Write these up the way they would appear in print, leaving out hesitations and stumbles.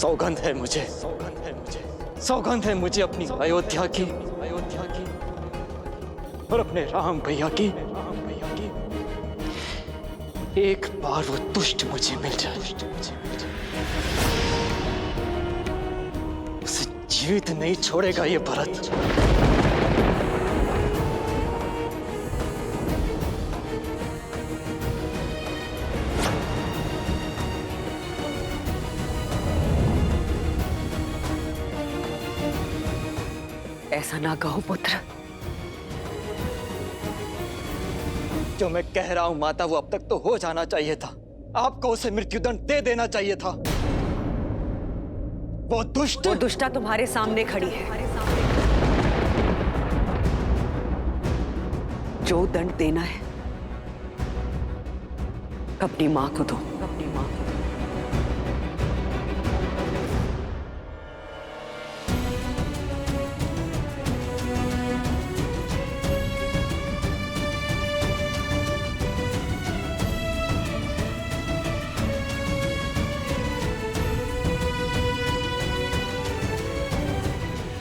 सौगंध है मुझे, सौगंध है मुझे अपनी अयोध्या की और अपने राम भैया की। एक बार वो दुष्ट मुझे मिल जाए, उसे जीवित नहीं छोड़ेगा ये भरत। ऐसा ना कहो पुत्र। जो मैं कह रहा हूं माता, वो अब तक तो हो जाना चाहिए था। आपको उसे मृत्युदंड दे देना चाहिए था। वो दुष्टा तुम्हारे सामने खड़ी है। जो दंड देना है अपनी मां को दो, अपनी मां को।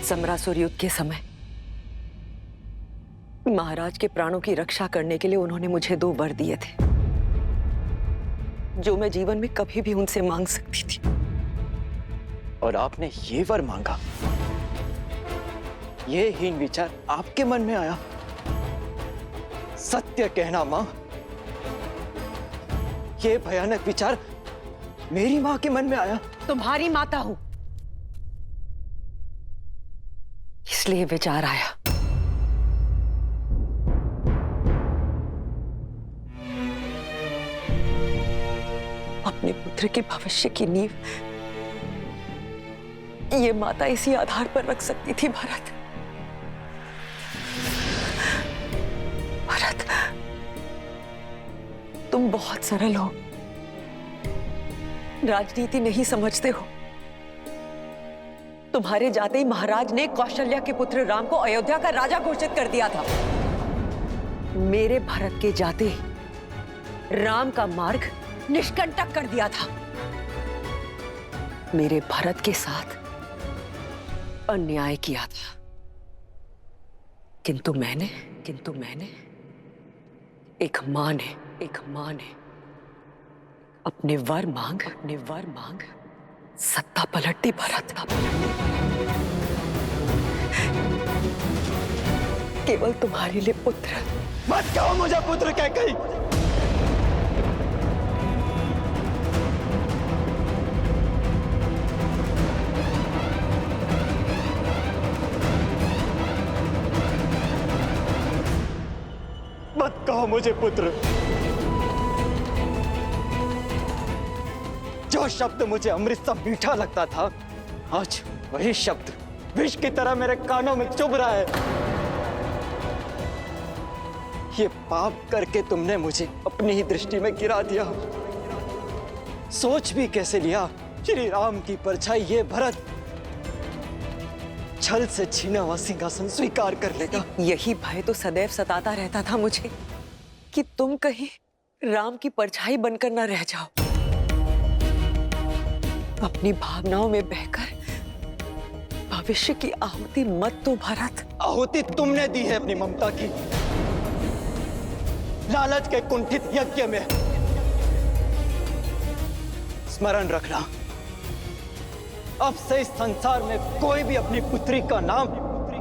समरासुर युद्ध के समय महाराज के प्राणों की रक्षा करने के लिए उन्होंने मुझे 2 वर दिए थे, जो मैं जीवन में कभी भी उनसे मांग सकती थी। और आपने ये वर मांगा? ये हीन विचार आपके मन में आया? सत्य कहना मां, ये भयानक विचार मेरी मां के मन में आया? तुम्हारी माता हूं, इसलिए विचार आया। अपने पुत्र के भविष्य की नींव ये माता इसी आधार पर रख सकती थी। भरत, भरत, तुम बहुत सरल हो, राजनीति नहीं समझते हो। तुम्हारे जाते ही महाराज ने कौशल्या के पुत्र राम को अयोध्या का राजा घोषित कर दिया था। मेरे भरत के जाते ही राम का मार्ग निष्कंटक कर दिया था। मेरे भरत के साथ अन्याय किया था, किंतु मैंने एक मां ने अपने वर मांग सत्ता पलट दी। भरत, केवल तुम्हारे लिए पुत्र। मत कहो मुझे पुत्र कह गई। मत कहो मुझे पुत्र। जो शब्द मुझे अमृत सा मीठा लगता था, आज वही शब्द विष की तरह मेरे कानों में चुभ रहा है। ये पाप करके तुमने मुझे अपनी ही दृष्टि में गिरा दिया। सोच भी कैसे लिया श्री राम की परछाई ये भरत छल से छीना हुआ सिंहासन स्वीकार कर लेगा। यही भय तो सदैव सताता रहता था मुझे कि तुम कहीं राम की परछाई बनकर न रह जाओ। अपनी भावनाओं में बहकर भविष्य की आहुति मत दो भरत। आहुति तुमने दी है अपनी ममता की, लालच के कुंठित यज्ञ में। स्मरण रखना, अब से इस संसार में कोई भी अपनी पुत्री का नाम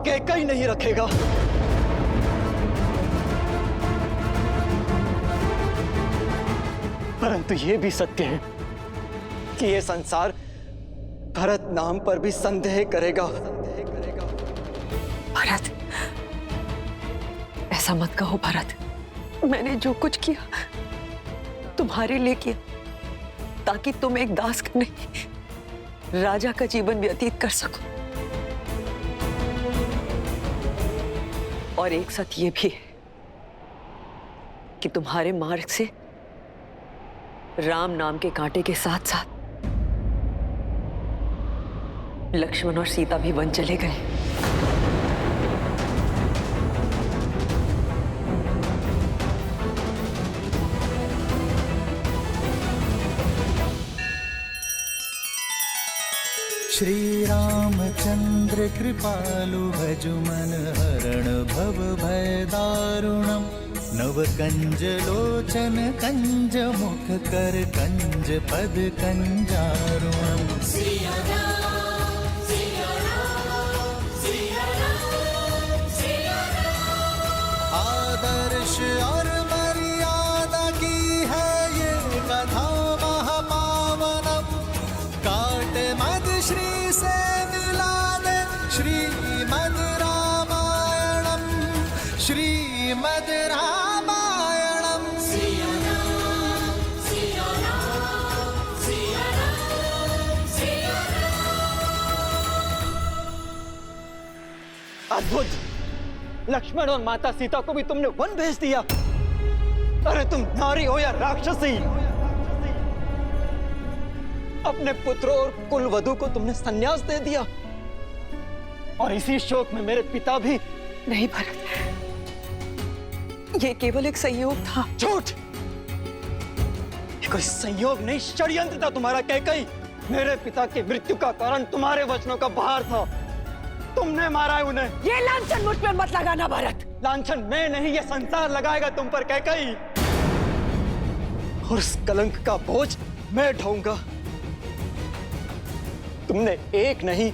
कैकई नहीं रखेगा। परंतु यह भी सत्य है कि यह संसार भरत नाम पर भी संदेह करेगा। भरत, ऐसा मत कहो भरत। मैंने जो कुछ किया तुम्हारे लिए किया, ताकि तुम एक दास का नहीं राजा का जीवन व्यतीत कर सको। और एक सत्य ये भी है कि तुम्हारे मार्ग से राम नाम के कांटे के साथ साथ लक्ष्मण और सीता भी वन चले गए। श्री रामचंद्र कृपालु भजु मन हरण भव भय दारुणम् नव कंज लोचन कंज मुख कर कंज पद कंजारुणम् आदर्श और मर्यादा की है ये कथा महापावनम काट मद श्री से मिला दे श्रीमद रामायणम श्रीमद रामायणम अद्भुत। लक्ष्मण और माता सीता को भी तुमने वन भेज दिया। अरे तुम नारी हो या राक्षसी, अपने पुत्रों और कुल वधु को तुमने संन्यास दे दिया। और इसी शोक में मेरे पिता भी। नहीं भरत, ये केवल एक संयोग था। झूठ! ये कोई संयोग नहीं, षड्यंत्र था तुम्हारा कैकई। मेरे पिता की मृत्यु का कारण तुम्हारे वचनों का बहार था। तुमने मारा है उन्हें। ये लांछन मुझ पे मत लगाना भरत। लांछन मैं नहीं, ये संसार लगाएगा तुम पर कैकई। और उस कलंक का बोझ मैं ढोऊंगा। तुमने एक नहीं,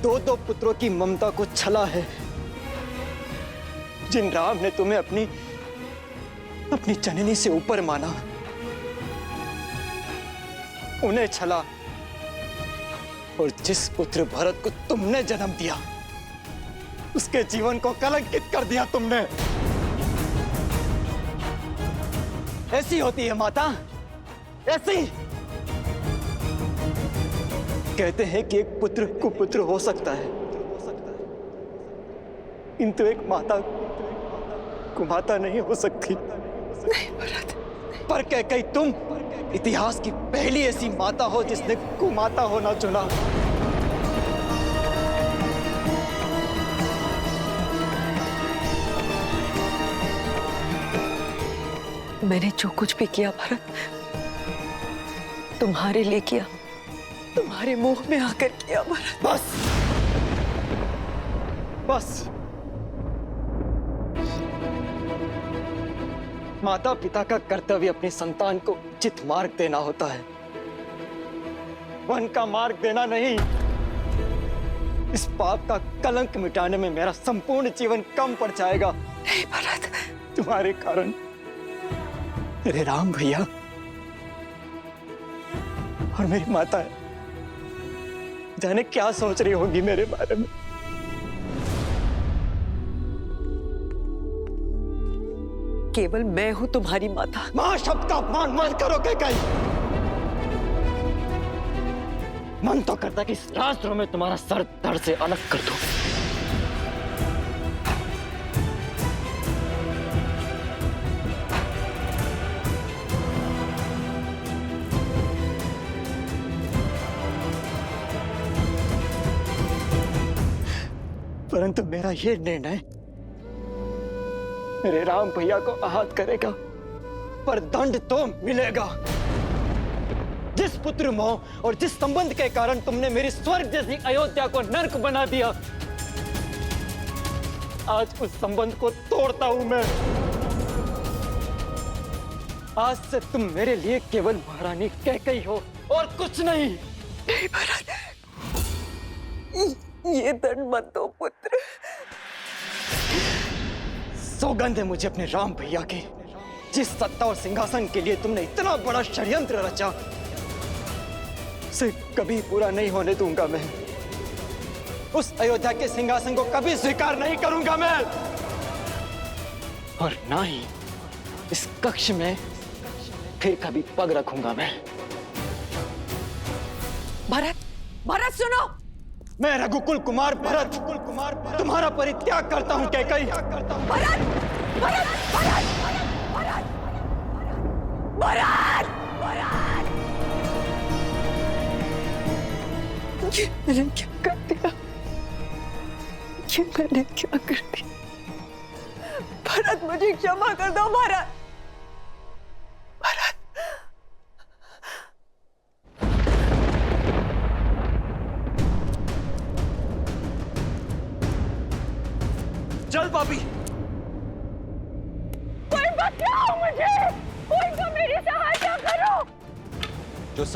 दो पुत्रों की ममता को छला है। जिन राम ने तुम्हें अपनी जननी से ऊपर माना, उन्हें छला। और जिस पुत्र भरत को तुमने जन्म दिया, उसके जीवन को कलंकित कर दिया तुमने। ऐसी होती है माता, ऐसी। कहते हैं कि एक पुत्र कुपुत्र हो सकता है, किंतु एक माता कुमाता नहीं हो सकती। नहीं भरत। पर कैकई तुम इतिहास की पहली ऐसी माता हो जिसने कुमाता होना चुना। मैंने जो कुछ भी किया भरत, तुम्हारे लिए किया, तुम्हारे मुंह में आकर किया भरत। बस बस। माता पिता का कर्तव्य अपनी संतान को उचित मार्ग देना होता है, वन का मार्ग देना नहीं। इस पाप का कलंक मिटाने में मेरा संपूर्ण जीवन कम पड़ जाएगा। नहीं भरत। तुम्हारे कारण मेरे राम भैया और मेरी माता जाने क्या सोच रही होगी मेरे बारे में। केवल मैं हूं तुम्हारी माता। मां शब्द का अपमान मत करो कैकई। मन तो करता कि इस रास्त्रों में तुम्हारा सर धड़ से अलग कर दूं। परंतु मेरा यह निर्णय मेरे राम भैया को आहत करेगा, पर दंड तो मिलेगा। जिस पुत्र मोह और जिस संबंध के कारण तुमने मेरी स्वर्ग जैसी अयोध्या को नर्क बना दिया, आज उस संबंध को तोड़ता हूं मैं। आज से तुम मेरे लिए केवल महारानी कैकई हो और कुछ नहीं। नहीं भरत, ये दंड मत दो पुत्र। सौगंध है मुझे अपने राम भैया की। जिस सत्ता और सिंहासन के लिए तुमने इतना बड़ा षड्यंत्र रचा, उसे कभी पूरा नहीं होने दूंगा मैं। उस अयोध्या के सिंहासन को कभी स्वीकार नहीं करूंगा मैं, और ना ही इस कक्ष में फिर कभी पग रखूंगा मैं। भरत, भरत सुनो। मैं रघुकुल कुमार भरत तुम्हारा परित्याग करता हूं कैकई। भरत, भरत, भरत, भरत, भरत, भरत। ये मैंने क्या कर दिया? ये मैंने क्या कर दिया? भरत, मुझे क्षमा कर दो भरत। भरत,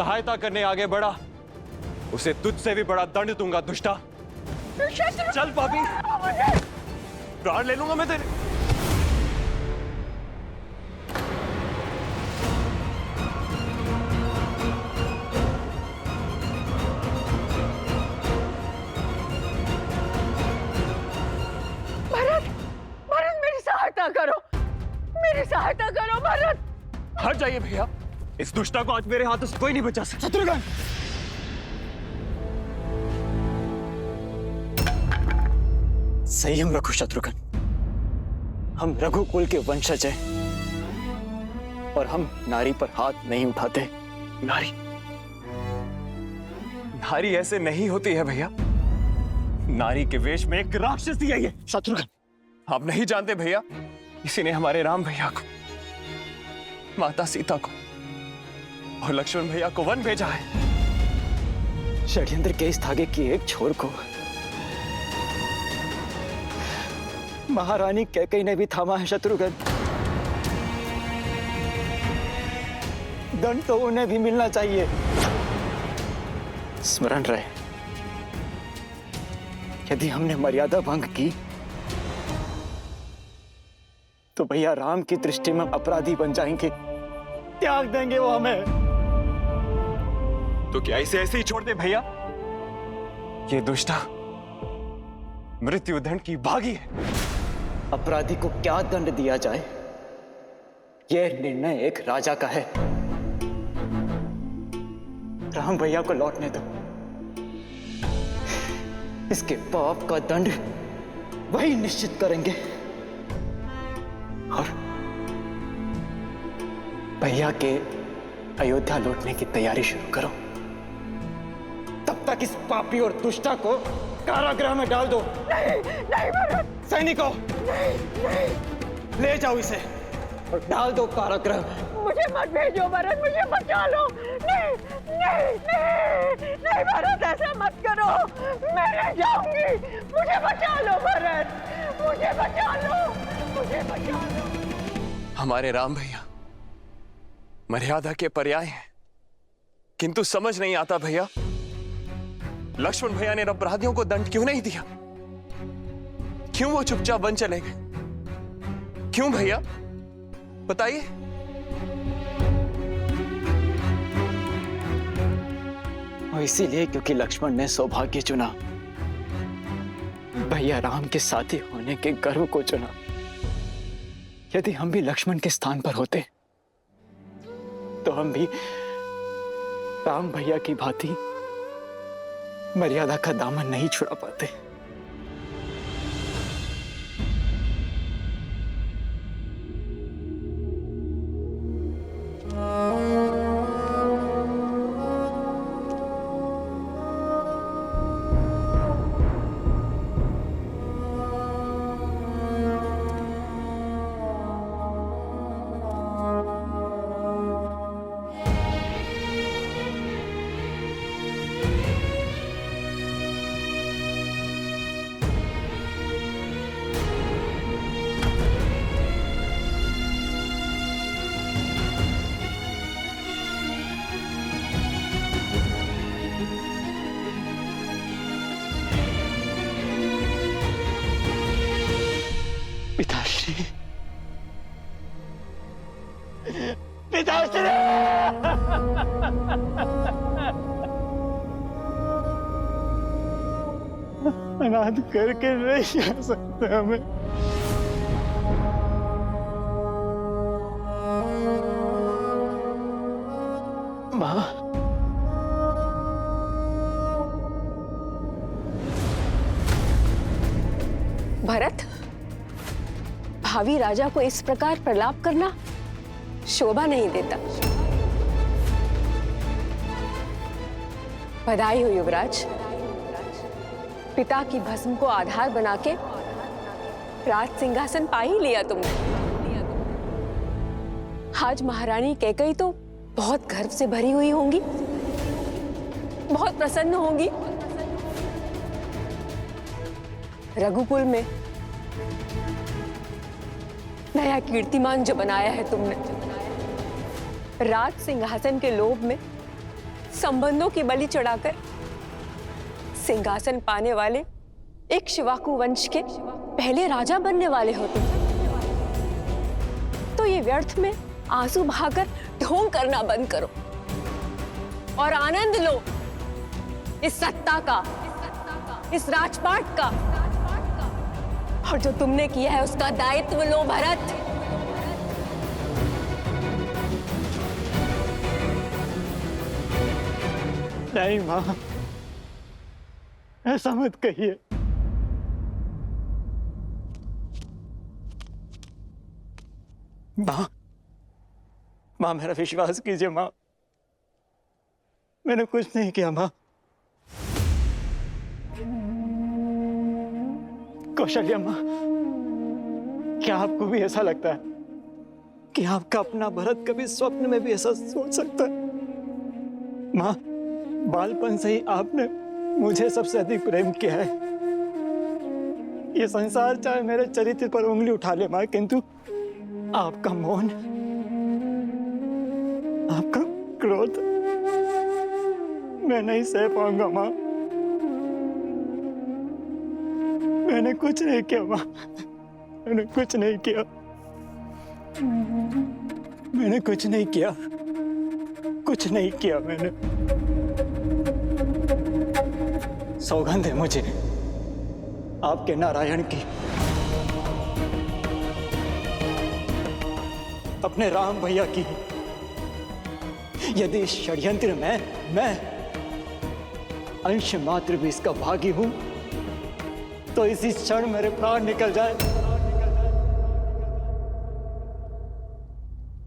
सहायता करने आगे बढ़ा उसे तुझसे भी बड़ा दंड दूंगा दुष्टा। चल भाभी, प्राण ले लूंगा मैं तेरे। भरत, भरत मेरी सहायता करो, मेरी सहायता करो भरत। हट जाइए भैया, इस दुष्टा को आज मेरे हाथों से कोई नहीं बचा सकता। शत्रुघ्न, संयम रखो शत्रुघ्न। हम रघुकुल के वंशज हैं और हम नारी पर हाथ नहीं उठाते। नारी नारी ऐसे नहीं होती है भैया। नारी के वेश में एक राक्षसी है ये। शत्रुघ्न, आप नहीं जानते भैया, इसी ने हमारे राम भैया को, माता सीता को और लक्ष्मण भैया को वन भेजा है। षड्यंत्र के इस धागे की एक छोर को महारानी कैकेयी ने भी थामा है। शत्रुघ्न, दंड तो उन्हें भी मिलना चाहिए। स्मरण रहे, यदि हमने मर्यादा भंग की तो भैया राम की दृष्टि में अपराधी बन जाएंगे, त्याग देंगे वो हमें। तो क्या इसे ऐसे ही छोड़ दे भैया? ये दुष्टा मृत्युदंड की भागी है। अपराधी को क्या दंड दिया जाए, यह निर्णय एक राजा का है। राम भैया को लौटने दो। इसके पाप का दंड वही निश्चित करेंगे और भैया के अयोध्या लौटने की तैयारी शुरू करो। तब तक इस पापी और दुष्टा को कारागृह में डाल दो। नहीं, नहीं भरत। सैनिकों, नहीं, ले जाओ इसे और डाल दो कारागृह में। मुझे मत भेजो भरत, मुझे बचा लो। नहीं, नहीं, नहीं, नहीं भरत, ऐसा मत करो, मैं नहीं जाऊंगी। मुझे बचा लो भरत, मुझे बचा लो, मुझे बचा लो। हमारे राम भैया मर्यादा के पर्याय हैं, किंतु समझ नहीं आता भैया, लक्ष्मण भैया ने अपराधियों को दंड क्यों नहीं दिया? क्यों वो चुपचाप वन चले गए? क्यों भैया, बताइए। और इसीलिए क्योंकि लक्ष्मण ने सौभाग्य चुना, भैया राम के साथी होने के गर्व को चुना। यदि हम भी लक्ष्मण के स्थान पर होते तो हम भी राम भैया की भांति मर्यादा का दामन नहीं छुड़ा पाते। पिताश्री, पिताश्री, अनाथ करके नहीं आ सकते हमें। माँ, भरत, भावी राजा को इस प्रकार प्रलाप करना शोभा नहीं देता। बधाई हो युवराज, पिता की भस्म को आधार बना के राज सिंहासन पा ही लिया तुमने। आज महारानी कैकेयी तो बहुत गर्व से भरी हुई होंगी, बहुत प्रसन्न होंगी। रघुकुल में नया कीर्तिमान जो बनाया है तुमने, राज सिंहासन के लोभ में संबंधों की बलि चढ़ाकर सिंहासन पाने वाले एक शिवाकू वंश के पहले राजा बनने वाले हो तुम। तो ये व्यर्थ में आंसू बहाकर ढोंग करना बंद करो और आनंद लो इस सत्ता का, इस राजपाट का, और जो तुमने किया है उसका दायित्व लो भरत। नहीं माँ, ऐसा मत कहिए। माँ, माँ मेरा विश्वास कीजिए माँ, मैंने कुछ नहीं किया माँ। कौशल्या माँ, क्या आपको भी ऐसा लगता है कि आपका अपना भरत कभी स्वप्न में भी ऐसा सोच सकता है? माँ, बालपन से ही आपने मुझे सबसे अधिक प्रेम किया है। ये संसार चाहे मेरे चरित्र पर उंगली उठा ले माँ, किंतु आपका मौन, आपका क्रोध मैं नहीं सह पाऊंगा माँ। मैंने कुछ नहीं किया माँ, मैंने कुछ नहीं किया, मैंने कुछ नहीं किया, कुछ नहीं किया मैंने। सौगंध है मुझे आपके नारायण की, अपने राम भैया की। यदि इस षड्यंत्र में मैं अंश मात्र भी इसका भागी हूं तो इसी क्षण मेरे प्राण निकल जाए,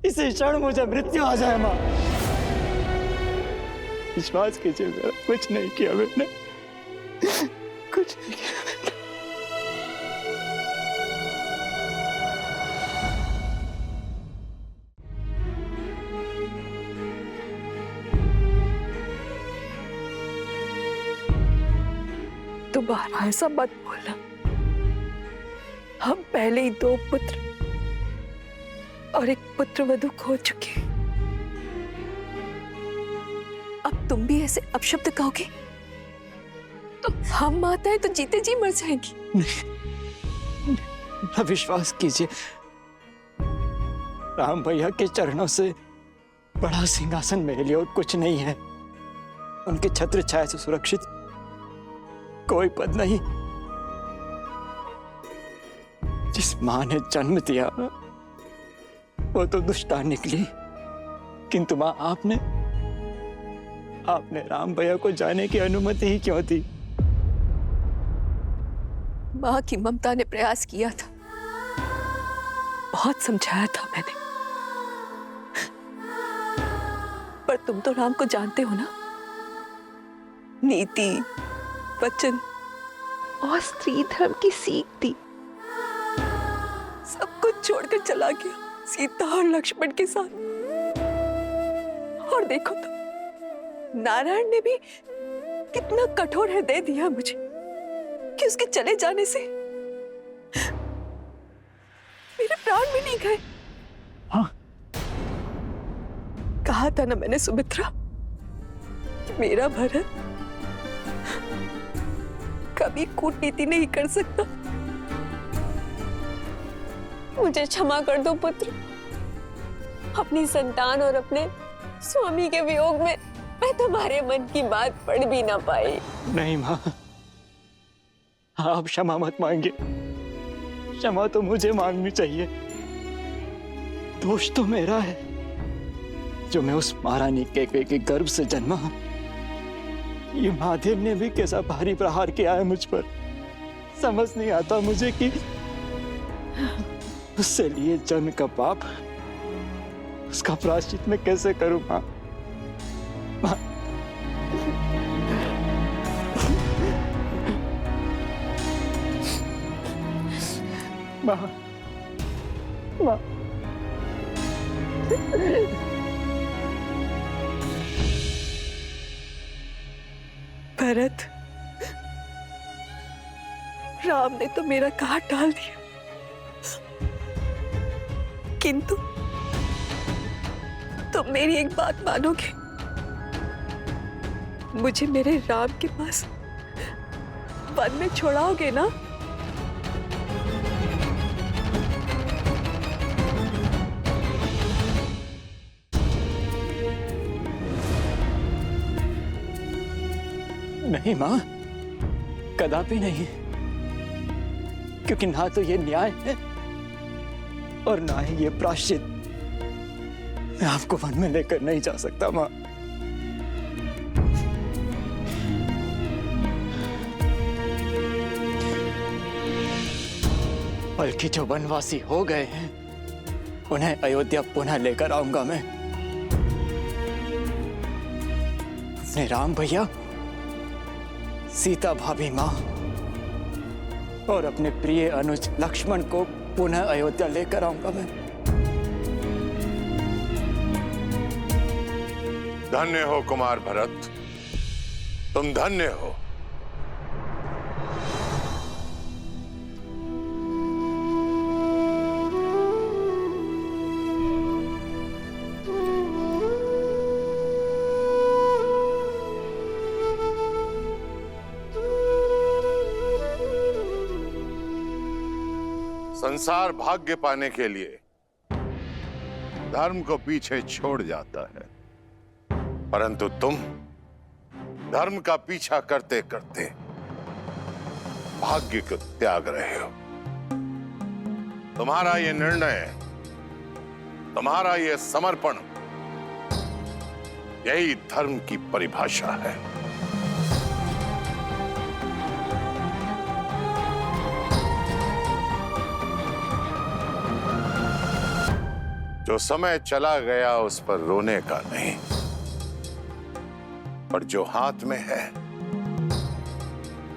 इसी क्षण मुझे मृत्यु आ जाए मां। विश्वास कीजिए, मेरा कुछ नहीं किया मैंने, कुछ नहीं किया मैंने। दोबारा ऐसा मत बोलना। हम पहले ही 2 पुत्र और एक पुत्र वधू खो चुके हैं। अब तुम भी ऐसे अपशब्द कहोगे तो हम माताएं तो जीते जी मर जाएंगी। नहीं, विश्वास कीजिए, राम भैया के चरणों से बड़ा सिंहासन मेरे लिए और कुछ नहीं है। उनके छत्र छाया से सुरक्षित कोई पद नहीं। जिस मां ने जन्म दिया वो तो दुष्टा निकली, किंतु मां आपने राम भैया को जाने की अनुमति ही क्यों दी? मां की ममता ने प्रयास किया था, बहुत समझाया था मैंने, पर तुम तो राम को जानते हो ना। नीति, वचन और स्त्री धर्म की सीख दी। सब कुछ छोड़कर चला गया सीता और लक्ष्मण के साथ। और देखो तो नारायण ने भी कितना कठोर हृदय दिया मुझे कि उसके चले जाने से मेरे प्राण भी नहीं गए। हाँ? कहा था ना मैंने सुमित्रा, मेरा भरत कभी कूटनीति नहीं कर सकता। मुझे क्षमा कर दो पुत्र। अपनी संतान और अपने स्वामी के वियोग में मैं तुम्हारे मन की बात पढ़ भी ना पाई। नहीं मां, आप क्षमा मत मांगिए। क्षमा तो मुझे मांगनी चाहिए। दोष तो मेरा है जो मैं उस महारानी के गर्भ से जन्मा। ये महादेव ने भी कैसा भारी प्रहार किया है मुझ पर। समझ नहीं आता मुझे कि उससे लिए जन्म का पाप, उसका प्रायश्चित मैं कैसे करूं मां। मां, मां, भरत, राम ने तो मेरा घात डाल दिया, किंतु तुम मेरी एक बात मानोगे? मुझे मेरे राम के पास वन में छोड़ाओगे ना? नहीं मां, कदापि नहीं। क्योंकि ना तो ये न्याय है और ना ही ये प्रायश्चित। मैं आपको वन में लेकर नहीं जा सकता मां। बल्कि जो वनवासी हो गए हैं उन्हें अयोध्या पुनः लेकर आऊंगा मैं। अपने राम भैया, सीता भाभी मां और अपने प्रिय अनुज लक्ष्मण को पुनः अयोध्या लेकर आऊंगा मैं। धन्य हो कुमार भरत, तुम धन्य हो। संसार भाग्य पाने के लिए धर्म को पीछे छोड़ जाता है, परंतु तुम धर्म का पीछा करते करते भाग्य को त्याग रहे हो। तुम्हारा ये निर्णय, तुम्हारा ये समर्पण, यही धर्म की परिभाषा है। जो समय चला गया उस पर रोने का नहीं, पर जो हाथ में है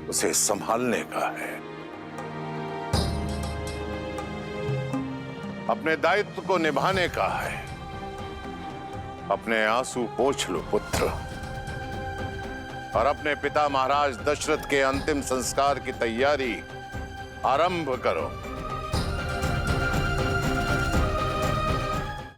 उसे संभालने का है। अपने दायित्व को निभाने का है। अपने आंसू पोंछ लो पुत्र, और अपने पिता महाराज दशरथ के अंतिम संस्कार की तैयारी आरंभ करो।